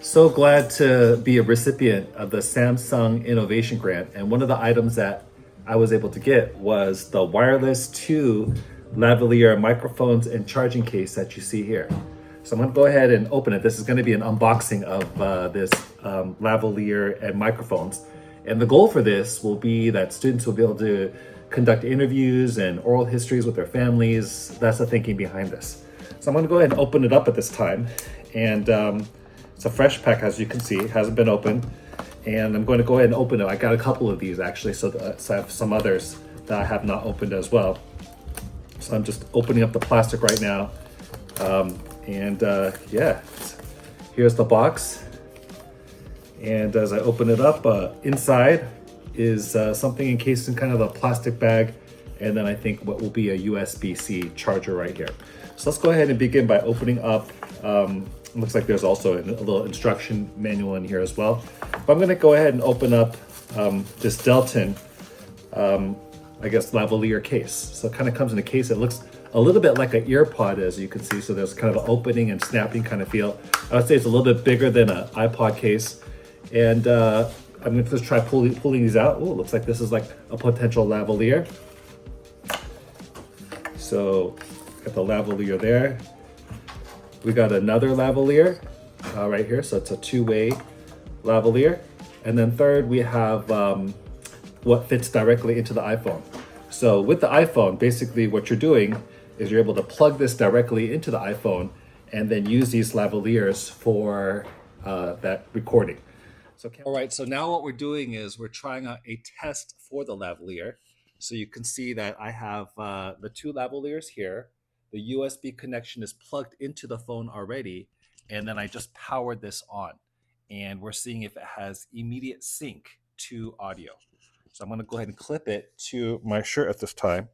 So glad to be a recipient of the Samsung Innovation Grant. And one of the items that I was able to get was the wireless 2 lavalier microphones and charging case that you see here. So I'm going to go ahead and open it. This is going to be an unboxing of this lavalier and microphones. And the goal for this will be that students will be able to conduct interviews and oral histories with their families. That's the thinking behind this. So I'm going to go ahead and open it up at this time. And it's a fresh pack, as you can see. It hasn't been opened. And I'm going to go ahead and open it. I got a couple of these actually, so I have some others that I have not opened as well. So I'm just opening up the plastic right now. Yeah, here's the box. And as I open it up, inside is something encased in kind of a plastic bag. And then I think what will be a USB-C charger right here. So let's go ahead and begin by opening up. Looks like there's also a little instruction manual in here as well. But I'm gonna go ahead and open up this Delton, I guess, lavalier case. So it kind of comes in a case that looks a little bit like an ear pod, as you can see. So there's kind of an opening and snapping kind of feel. I would say it's a little bit bigger than an iPod case. And I'm gonna just try pulling these out. Oh, looks like this is like a potential lavalier. So got the lavalier there. We got another lavalier right here. So it's a two-way lavalier. And then third, we have what fits directly into the iPhone. So with the iPhone, basically what you're doing is you're able to plug this directly into the iPhone and then use these lavaliers for that recording. So, all right, so now what we're doing is we're trying out a test for the lavalier. So you can see that I have the two lavaliers here. The USB connection is plugged into the phone already, and then I just powered this on. And we're seeing if it has immediate sync to audio. So I'm gonna go ahead and clip it to my shirt at this time.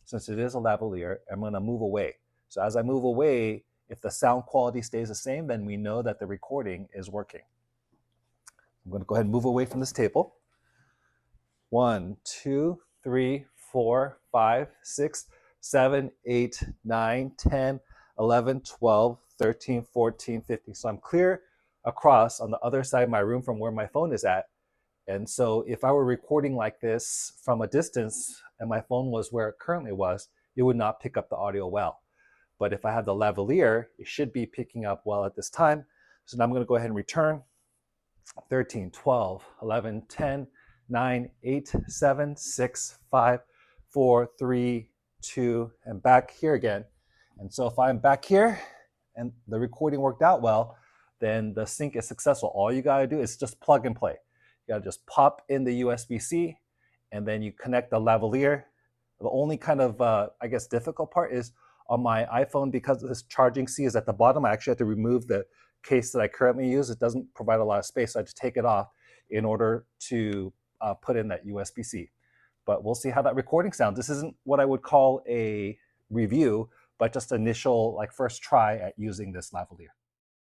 Since it is a lavalier, I'm gonna move away. So as I move away, if the sound quality stays the same, then we know that the recording is working. I'm gonna go ahead and move away from this table. 1, 2, 3, 4, 5, 6, 7, 8, 9, 10, 11, 12, 13, 14, 15. So I'm clear across on the other side of my room from where my phone is at. And so if I were recording like this from a distance and my phone was where it currently was, it would not pick up the audio well. But if I have the lavalier, it should be picking up well at this time. So now I'm going to go ahead and return 13, 12, 11, 10, 9, 8, 7, 6, 5, 4, 3, 2, and back here again. And so if I'm back here and the recording worked out well, then the sync is successful. All you gotta do is just plug and play. You gotta just pop in the USB-C and then you connect the lavalier. The only kind of, I guess, difficult part is on my iPhone, because this charging C is at the bottom, I actually have to remove the case that I currently use. It doesn't provide a lot of space, so I have to take it off in order to put in that USB-C. But we'll see how that recording sounds. This isn't what I would call a review, but just initial, like, first try at using this lavalier.